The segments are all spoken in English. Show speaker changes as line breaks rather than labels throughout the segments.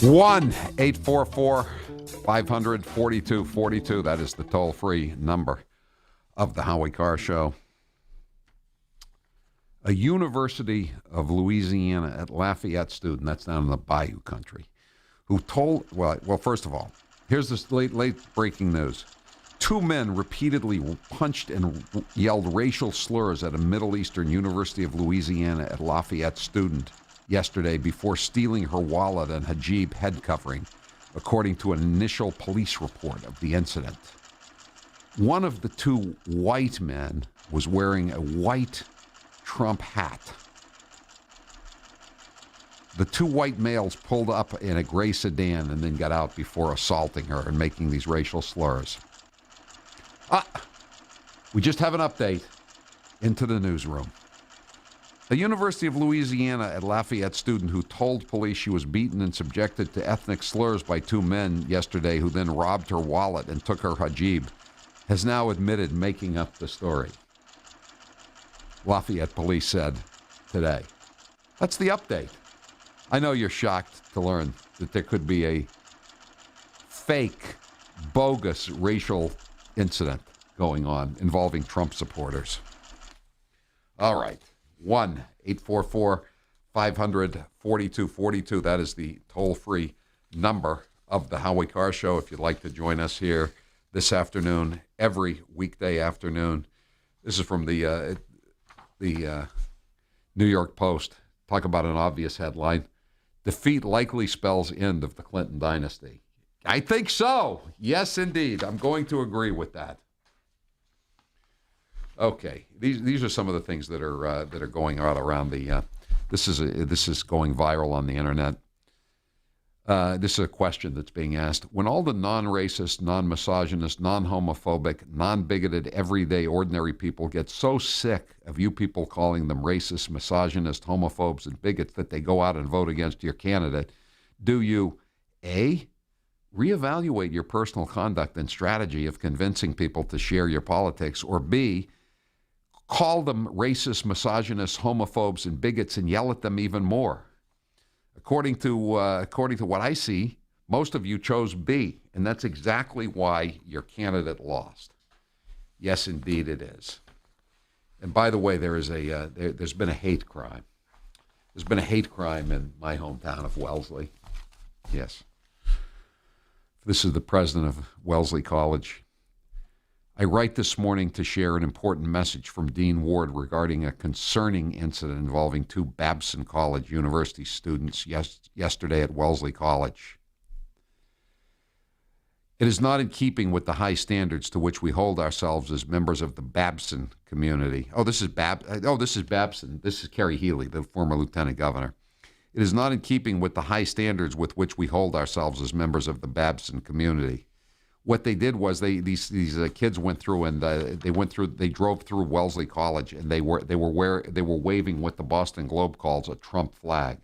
1-844-500-4242. That is the toll-free number of the Howie Carr Show. A University of Louisiana at Lafayette student, that's down in the Bayou country, who told, well, first of all, here's this late breaking news. 2 men repeatedly punched and yelled racial slurs at a Middle Eastern University of Louisiana at Lafayette student yesterday before stealing her wallet and hijab head covering, according to an initial police report of the incident. One of the 2 white men was wearing a white Trump hat. The 2 white males pulled up in a gray sedan and then got out before assaulting her and making these racial slurs. We just have an update into the newsroom. A University of Louisiana at Lafayette student who told police she was beaten and subjected to ethnic slurs by 2 men yesterday who then robbed her wallet and took her hijab has now admitted making up the story. Lafayette police said today. That's the update. I know you're shocked to learn that there could be a fake, bogus racial incident going on involving Trump supporters. All right. 1-844-500-4242. That is the toll-free number of the Howie Carr Show. If you'd like to join us here this afternoon, every weekday afternoon. This is from the New York Post. Talk about an obvious headline. Defeat likely spells end of the Clinton dynasty. I think so. Yes, indeed. I'm going to agree with that. Okay, these are some of the things that are going on around the. This is going viral on the internet. This is a question that's being asked. When all the non-racist, non-misogynist, non-homophobic, non-bigoted, everyday, ordinary people get so sick of you people calling them racist, misogynist, homophobes, and bigots that they go out and vote against your candidate, do you, A, reevaluate your personal conduct and strategy of convincing people to share your politics, or B, call them racist, misogynist, homophobes, and bigots and yell at them even more? According to what I see, most of you chose B, and that's exactly why your candidate lost. Yes, indeed it is. And by the way, there's been a hate crime. There's been a hate crime in my hometown of Wellesley. Yes. This is the president of Wellesley College. I write this morning to share an important message from Dean Ward regarding a concerning incident involving 2 Babson College University students yesterday at Wellesley College. It is not in keeping with the high standards to which we hold ourselves as members of the Babson community. This is Babson. This is Kerry Healy, the former lieutenant governor. It is not in keeping with the high standards with which we hold ourselves as members of the Babson community. What they did was these kids went through and they drove through Wellesley College and they were waving what the Boston Globe calls a Trump flag.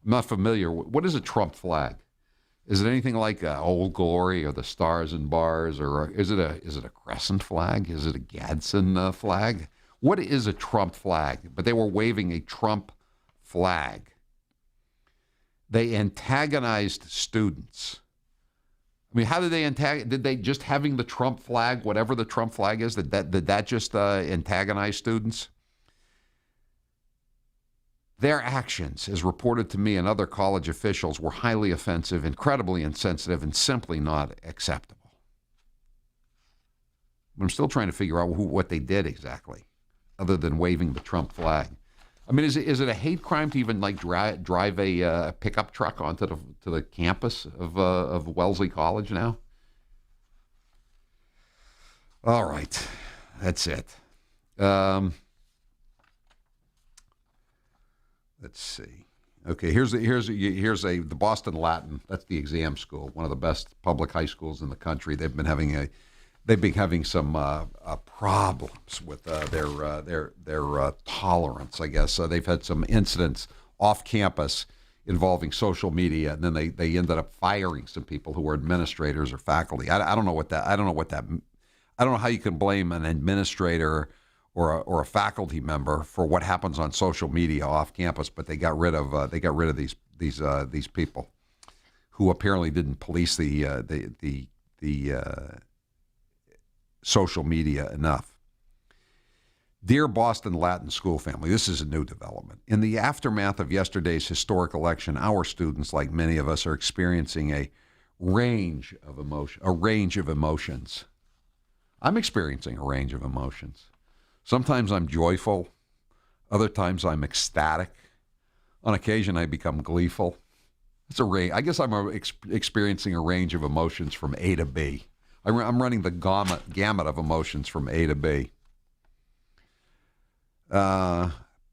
I'm not familiar. What is a Trump flag? Is it anything like Old Glory or the Stars and Bars, or is it a crescent flag? Is it a Gadsden flag? What is a Trump flag? But they were waving a Trump flag. They antagonized students. I mean, how did they did they just having the Trump flag, whatever the Trump flag is, did that just antagonize students? Their actions, as reported to me and other college officials, were highly offensive, incredibly insensitive, and simply not acceptable. I'm still trying to figure out what they did exactly, other than waving the Trump flag. I mean, is it a hate crime to even drive a pickup truck onto the campus of Wellesley College now? All right, that's it. Let's see. Okay, here's the Boston Latin. That's the exam school, one of the best public high schools in the country. They've been having some problems with their tolerance, I guess. They've had some incidents off campus involving social media, and then they ended up firing some people who were administrators or faculty. I don't know what that. I don't know how you can blame an administrator or a faculty member for what happens on social media off campus, but they got rid of these people who apparently didn't police the social media enough. Dear Boston Latin School family, this is a new development. In the aftermath of yesterday's historic election, our students, like many of us, are experiencing a range of emotions. I'm experiencing a range of emotions. Sometimes I'm joyful. Other times I'm ecstatic. On occasion, I become gleeful. It's a range. I guess I'm experiencing a range of emotions from A to B. I'm running the gamut of emotions from A to B.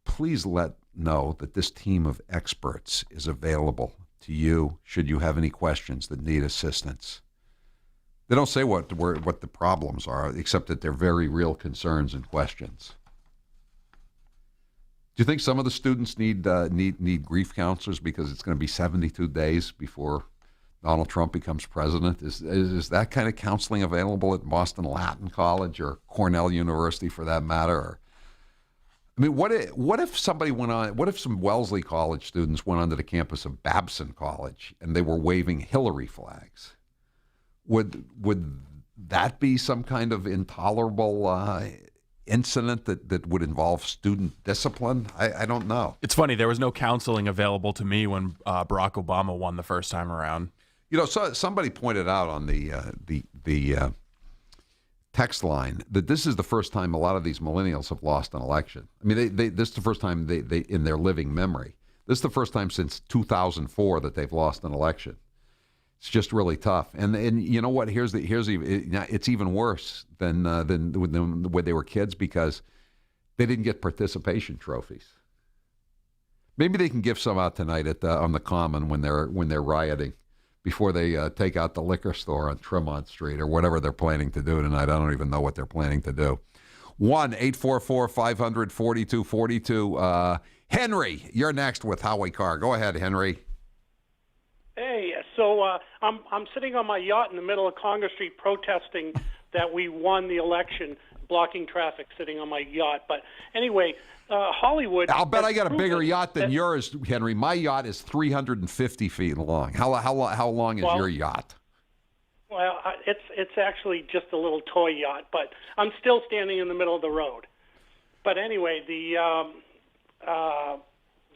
Please know that this team of experts is available to you should you have any questions that need assistance. They don't say what the problems are, except that they're very real concerns and questions. Do you think some of the students need grief counselors because it's going to be 72 days before Donald Trump becomes president? Is that kind of counseling available at Boston Latin College or Cornell University, for that matter? I mean, what if somebody went on? What if some Wellesley College students went onto the campus of Babson College and they were waving Hillary flags? Would that be some kind of intolerable incident that would involve student discipline? I don't know.
It's funny. There was no counseling available to me when Barack Obama won the first time around.
You know, so somebody pointed out on the text line that this is the first time a lot of these millennials have lost an election. I mean, this is the first time they in their living memory. This is the first time since 2004 that they've lost an election. It's just really tough. And you know what? It's even worse than when they were kids because they didn't get participation trophies. Maybe they can give some out tonight on the Common when they're rioting before they take out the liquor store on Tremont Street or whatever they're planning to do tonight. I don't even know what they're planning to do. 1-844-500-4242. Henry, you're next with Howie Carr. Go ahead, Henry.
Hey, so I'm sitting on my yacht in the middle of Congress Street protesting that we won the election, blocking traffic, sitting on my yacht. But anyway, Hollywood.
I'll bet I got a bigger yacht than yours, Henry. My yacht is 350 feet long. How long is your yacht?
Well, it's actually just a little toy yacht, but I'm still standing in the middle of the road. But anyway, the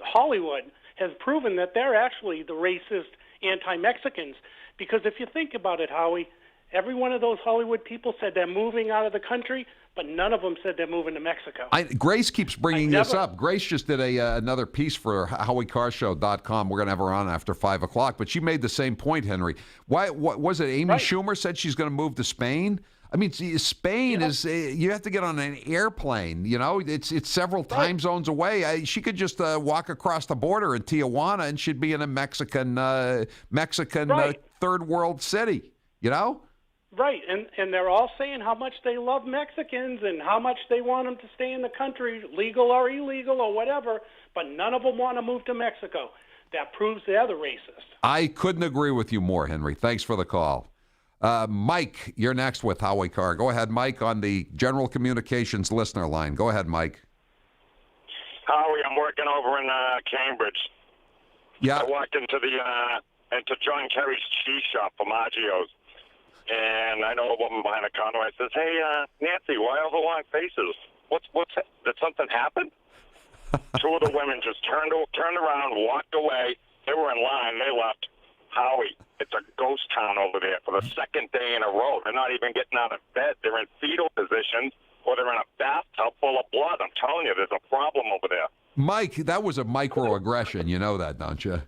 Hollywood has proven that they're actually the racist anti-Mexicans, because if you think about it, Howie, every one of those Hollywood people said they're moving out of the country, but none of them said they're moving to Mexico.
Grace keeps bringing this up. Grace just did another piece for HowieCarrshow.com. We're going to have her on after 5 o'clock, but she made the same point, Henry. What was it? Amy Schumer said she's going to move to Spain? I mean, Spain is, you have to get on an airplane, you know, it's several time zones away. She could just walk across the border in Tijuana and she'd be in a Mexican third world city, you know?
Right, and they're all saying how much they love Mexicans and how much they want them to stay in the country, legal or illegal or whatever, but none of them want to move to Mexico. That proves they're the racist.
I couldn't agree with you more, Henry. Thanks for the call. Mike, you're next with Howie Carr. Go ahead, Mike, on the General Communications listener line. Go ahead, Mike.
Howie, I'm working over in Cambridge.
Yeah.
I walked into into John Kerry's cheese shop for Maggio's, and I know a woman behind the counter. I says, "Hey, Nancy, why all the long faces? Did something happen?" Two of the women just turned around, walked away. They were in line. They left. Howie, it's a ghost town over there for the second day in a row. They're not even getting out of bed. They're in fetal positions, or they're in a bathtub full of blood. I'm telling you, there's a problem over there.
Mike, that was a microaggression. You know that, don't you?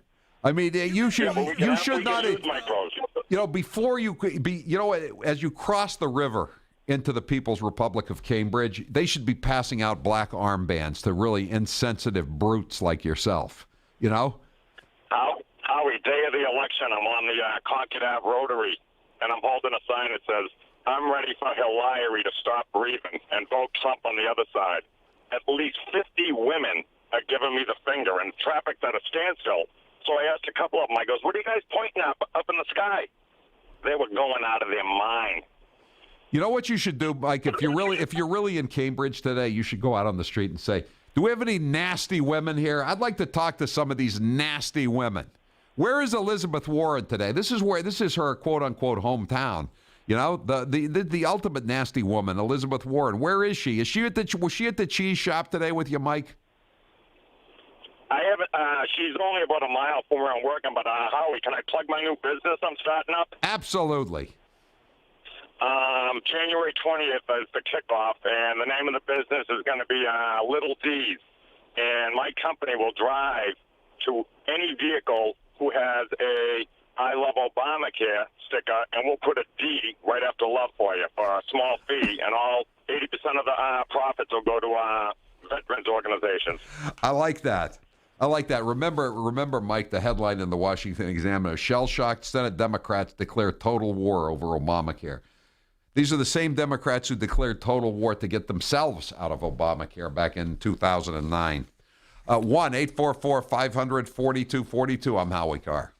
I mean, you should not. You know, before you be, you know, as you cross the river into the People's Republic of Cambridge, they should be passing out black armbands to really insensitive brutes like yourself. You know.
Howie, day of the election, I'm on the Concord Ave Rotary, and I'm holding a sign that says, "I'm ready for Hillary to stop breathing and vote Trump on the other side." At least 50 women are giving me the finger, and traffic's at a standstill. So I asked a couple of them, I goes, "What are you guys pointing at up in the sky?" They were going out of their mind.
You know what you should do, Mike? If you're really in Cambridge today, you should go out on the street and say, "Do we have any nasty women here? I'd like to talk to some of these nasty women." Where is Elizabeth Warren today? This is her quote unquote hometown. You know, the ultimate nasty woman, Elizabeth Warren. Where is she? Was she at the cheese shop today with you, Mike?
I haven't. She's only about a mile from where I'm working. But Howie, can I plug my new business I'm starting up?
Absolutely.
January 20th is the kickoff, and the name of the business is going to be Little D's. And my company will drive to any vehicle who has a I Love Obamacare sticker, and we'll put a D right after love for you for a small fee, and all 80% of the profits will go to veterans organizations.
I like that. Remember, Mike, the headline in the Washington Examiner: shell-shocked Senate Democrats declare total war over Obamacare. These are the same Democrats who declared total war to get themselves out of Obamacare back in 2009. 1-844-500-4242. I'm Howie Carr.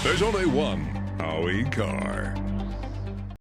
There's only one Howie Carr.